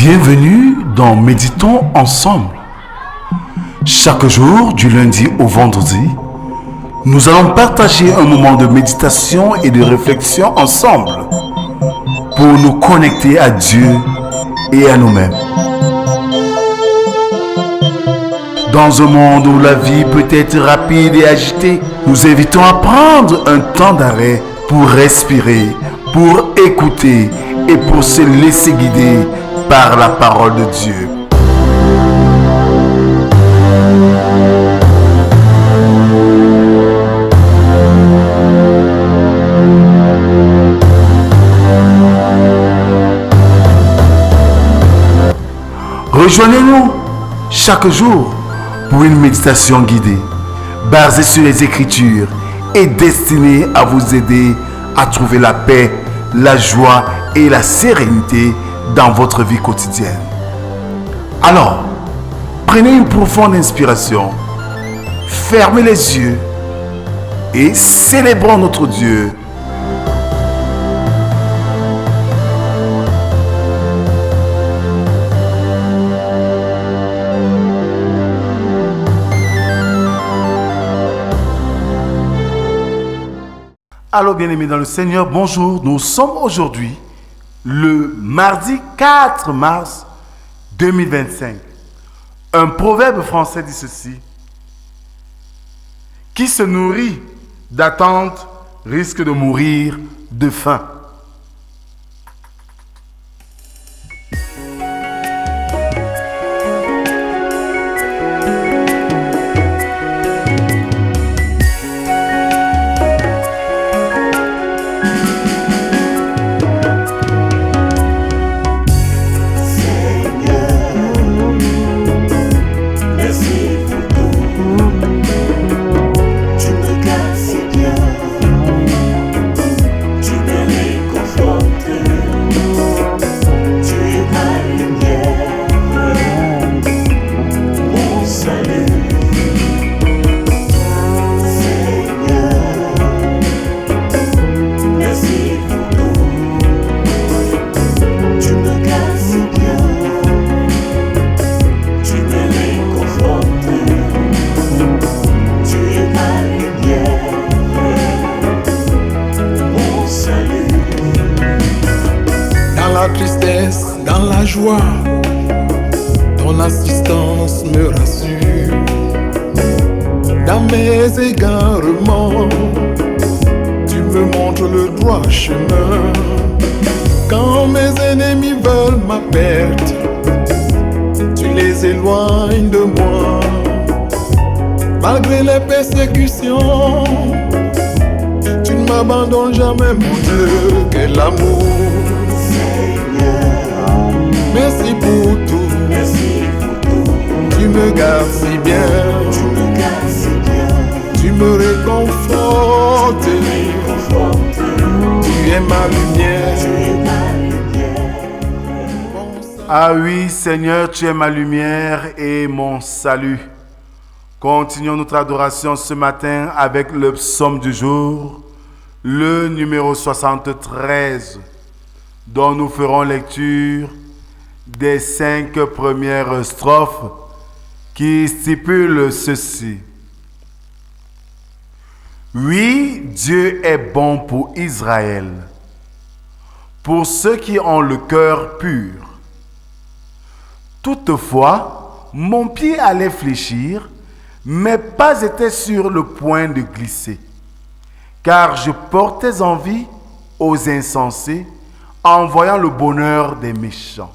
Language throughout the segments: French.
Bienvenue dans Méditons ensemble. Chaque jour, du lundi au vendredi, nous allons partager un moment de méditation et de réflexion ensemble pour nous connecter à Dieu et à nous-mêmes. Dans un monde où la vie peut être rapide et agitée, nous invitons à prendre un temps d'arrêt pour respirer, pour écouter et pour se laisser guider par la parole de Dieu. Rejoignez-nous chaque jour pour une méditation guidée, basée sur les Écritures et destinée à vous aider à trouver la paix, la joie et la sérénité dans votre vie quotidienne. Alors, prenez une profonde inspiration, fermez les yeux et célébrons notre Dieu. Alors bien-aimés dans le Seigneur, bonjour. Nous sommes aujourd'hui le mardi 4 mars 2025. Un proverbe français dit ceci: qui se nourrit d'attente risque de mourir de faim. Dans la joie, ton assistance me rassure. Dans mes égarements, tu me montres le droit chemin. Quand mes ennemis veulent ma perte, tu les éloignes de moi. Malgré les persécutions, tu ne m'abandonnes jamais, mon Dieu. Quel amour! Merci pour tout, tu me gardes si bien, tu me réconfortes, tu es ma lumière. Ah oui, Seigneur, tu es ma lumière et mon salut. Continuons notre adoration ce matin avec le psaume du jour, le numéro 73, dont nous ferons lecture des 5 premières strophes qui stipulent ceci. Oui, Dieu est bon pour Israël, pour ceux qui ont le cœur pur. Toutefois, mon pied allait fléchir, mes pas étaient sur le point de glisser, car je portais envie aux insensés en voyant le bonheur des méchants.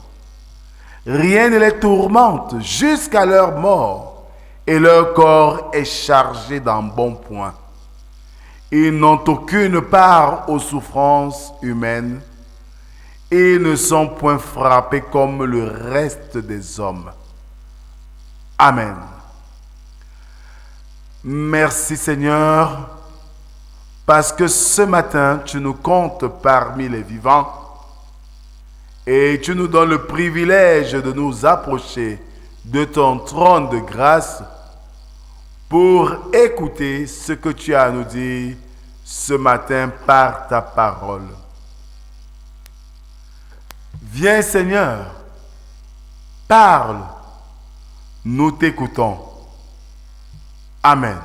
Rien ne les tourmente jusqu'à leur mort, et leur corps est chargé d'embonpoint. Ils n'ont aucune part aux souffrances humaines, et ne sont point frappés comme le reste des hommes. Amen. Merci Seigneur, parce que ce matin, tu nous comptes parmi les vivants, et tu nous donnes le privilège de nous approcher de ton trône de grâce pour écouter ce que tu as à nous dire ce matin par ta parole. Viens Seigneur, Parle, nous t'écoutons. Amen.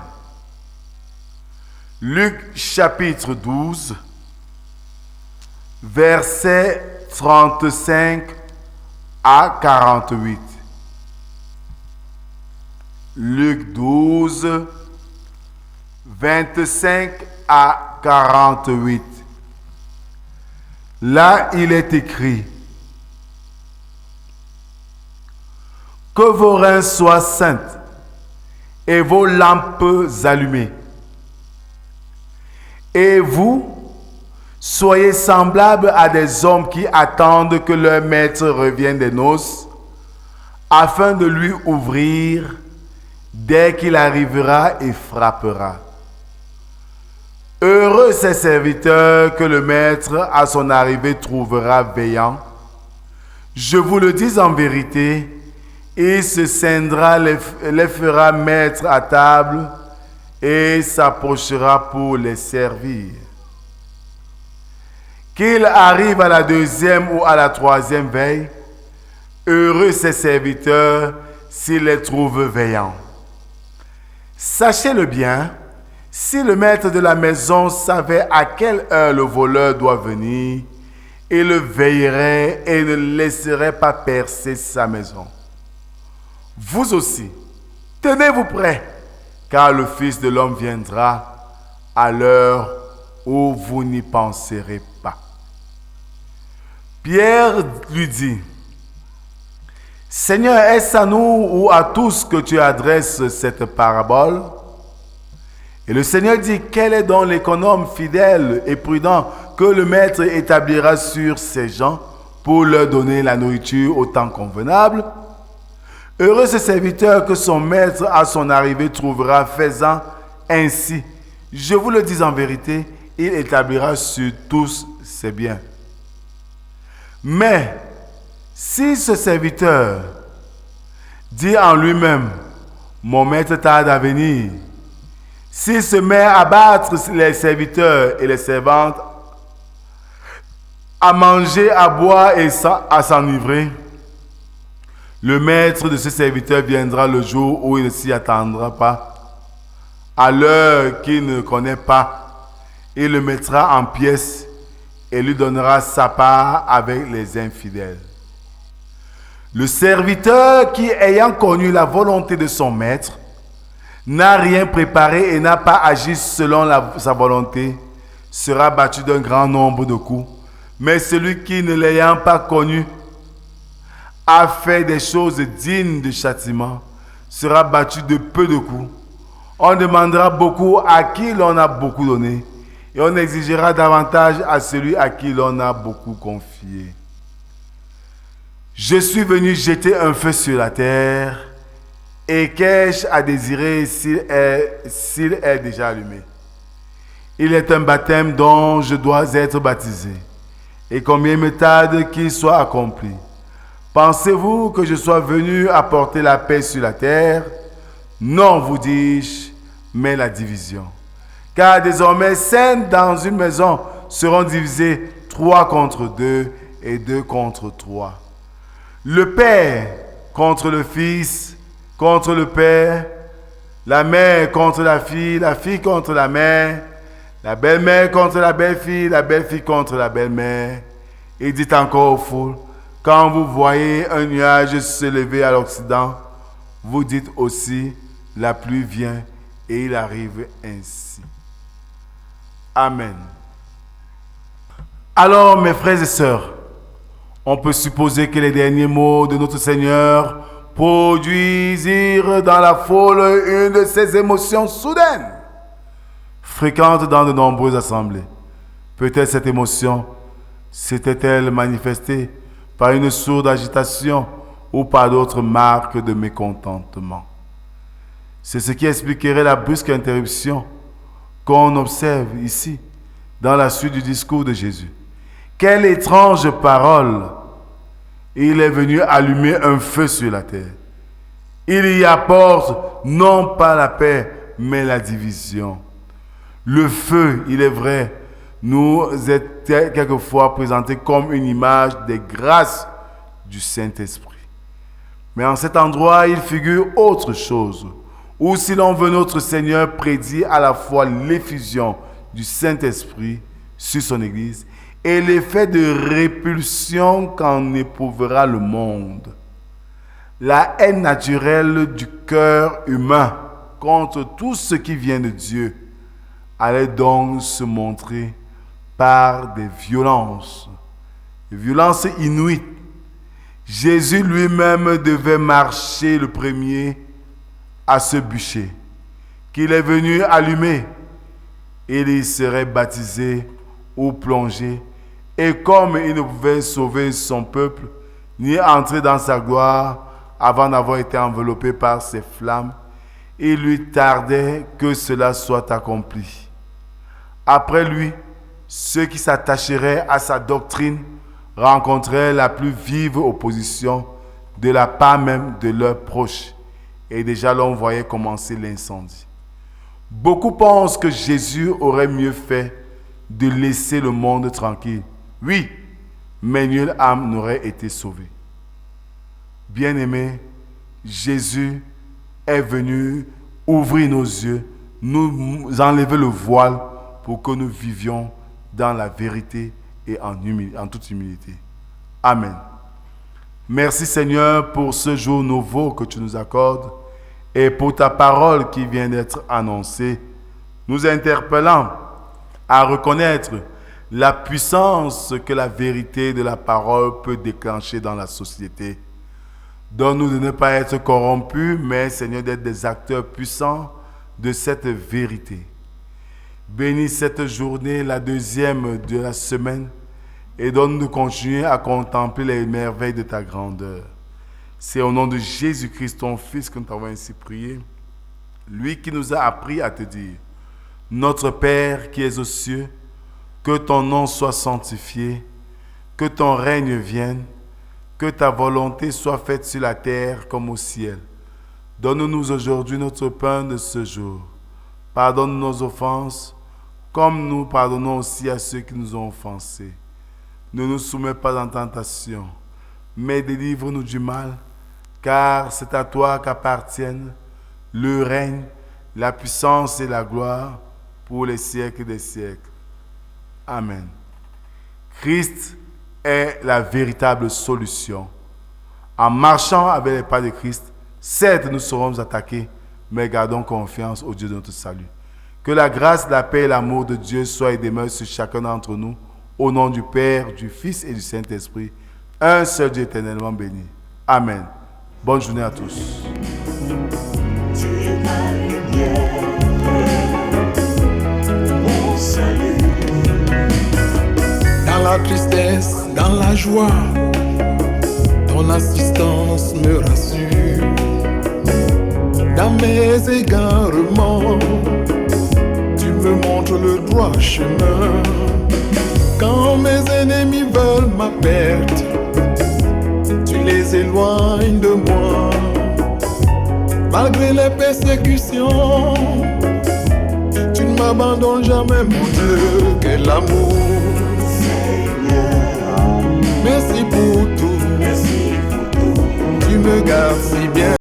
Luc chapitre 12, versets 35 à 48. Luc 12, 25 à 48. Là, il est écrit: que vos reins soient saintes et vos lampes allumées. Et vous, soyez semblables à des hommes qui attendent que leur maître revienne des noces, afin de lui ouvrir dès qu'il arrivera et frappera. Heureux ces serviteurs que le maître à son arrivée trouvera veillant. Je vous le dis en vérité, il se scindra, les fera mettre à table et s'approchera pour les servir. Qu'il arrive à la deuxième ou à la troisième veille, heureux ces serviteurs s'il les trouve veillants. Sachez-le bien, si le maître de la maison savait à quelle heure le voleur doit venir, il veillerait et ne laisserait pas percer sa maison. Vous aussi, tenez-vous prêts, car le Fils de l'homme viendra à l'heure où vous n'y penserez pas. Pierre lui dit: Seigneur, est-ce à nous ou à tous que tu adresses cette parabole? Et le Seigneur dit: quel est donc l'économe fidèle et prudent que le maître établira sur ses gens pour leur donner la nourriture au temps convenable? Heureux ce serviteur que son maître à son arrivée trouvera faisant ainsi. Je vous le dis en vérité, il établira sur tous ses biens. Mais si ce serviteur dit en lui-même: mon maître tarde à venir, s'il se met à battre les serviteurs et les servantes, à manger, à boire et à s'enivrer, le maître de ce serviteur viendra le jour où il ne s'y attendra pas, à l'heure qu'il ne connaît pas. Il le mettra en pièces et lui donnera sa part avec les infidèles. Le serviteur qui, ayant connu la volonté de son maître, n'a rien préparé et n'a pas agi selon sa volonté, sera battu d'un grand nombre de coups. Mais celui qui, ne l'ayant pas connu, a fait des choses dignes de châtiment, sera battu de peu de coups. On demandera beaucoup à qui l'on a beaucoup donné, et on exigera davantage à celui à qui l'on a beaucoup confié. Je suis venu jeter un feu sur la terre, et qu'ai-je à désirer s'il est déjà allumé? Il est un baptême dont je dois être baptisé, et combien me tarde qu'il soit accompli. Pensez-vous que je sois venu apporter la paix sur la terre? Non, vous dis-je, mais la division. Car désormais, 5 dans une maison seront divisés, 3 contre 2 et 2 contre 3. Le père contre le fils, contre le père, la mère contre la fille contre la mère, la belle-mère contre la belle-fille contre la belle-mère. Il dit encore aux foules: quand vous voyez un nuage se lever à l'Occident, vous dites aussi: la pluie vient, et il arrive ainsi. Amen. Alors, mes frères et sœurs, on peut supposer que les derniers mots de notre Seigneur produisirent dans la foule une de ces émotions soudaines, fréquentes dans de nombreuses assemblées. Peut-être cette émotion s'était-elle manifestée par une sourde agitation ou par d'autres marques de mécontentement. C'est ce qui expliquerait la brusque interruption qu'on observe ici, dans la suite du discours de Jésus. Quelle étrange parole! Il est venu allumer un feu sur la terre. Il y apporte non pas la paix, mais la division. Le feu, il est vrai, nous est quelquefois présenté comme une image des grâces du Saint-Esprit. Mais en cet endroit, il figure autre chose, où si l'on veut, notre Seigneur prédit à la fois l'effusion du Saint-Esprit sur son Église et l'effet de répulsion qu'en éprouvera le monde. La haine naturelle du cœur humain contre tout ce qui vient de Dieu allait donc se montrer par des violences inouïes. Jésus lui-même devait marcher le premier à ce bûcher qu'il est venu allumer. Il y serait baptisé ou plongé. Et comme il ne pouvait sauver son peuple, ni entrer dans sa gloire avant d'avoir été enveloppé par ces flammes, il lui tardait que cela soit accompli. Après lui, ceux qui s'attacheraient à sa doctrine rencontreraient la plus vive opposition de la part même de leurs proches. Et déjà l'on voyait commencer l'incendie. Beaucoup pensent que Jésus aurait mieux fait de laisser le monde tranquille. Oui, mais nulle âme n'aurait été sauvée. Bien-aimés, Jésus est venu ouvrir nos yeux, nous enlever le voile pour que nous vivions dans la vérité et en toute humilité. Amen. Merci Seigneur pour ce jour nouveau que tu nous accordes et pour ta parole qui vient d'être annoncée, nous interpellant à reconnaître la puissance que la vérité de la parole peut déclencher dans la société. Donne-nous de ne pas être corrompus, mais Seigneur d'être des acteurs puissants de cette vérité. Bénis cette journée, la deuxième de la semaine, et donne-nous de continuer à contempler les merveilles de ta grandeur. C'est au nom de Jésus-Christ, ton Fils, que nous t'avons ainsi prié. Lui qui nous a appris à te dire: Notre Père qui es aux cieux, que ton nom soit sanctifié, que ton règne vienne, que ta volonté soit faite sur la terre comme au ciel. Donne-nous aujourd'hui notre pain de ce jour. Pardonne nos offenses, comme nous pardonnons aussi à ceux qui nous ont offensés. Ne nous soumets pas en tentation, mais délivre-nous du mal, car c'est à toi qu'appartiennent le règne, la puissance et la gloire pour les siècles des siècles. Amen. Christ est la véritable solution. En marchant avec les pas de Christ, certes nous serons attaqués, mais gardons confiance au Dieu de notre salut. Que la grâce, la paix et l'amour de Dieu soient et demeurent sur chacun d'entre nous, au nom du Père, du Fils et du Saint-Esprit, un seul Dieu éternellement béni. Amen. Bonne journée à tous. Tu es ma lumière, mon salut. Dans la tristesse, dans la joie, ton assistance me rassure. Dans mes égarements, tu me montres le droit chemin. Quand mes ennemis veulent ma perte, tu les éloignes de moi. Malgré les persécutions, tu ne m'abandonnes jamais, mon Dieu. Quel amour, Seigneur, merci pour tout. merci pour tout. Tu me gardes si bien.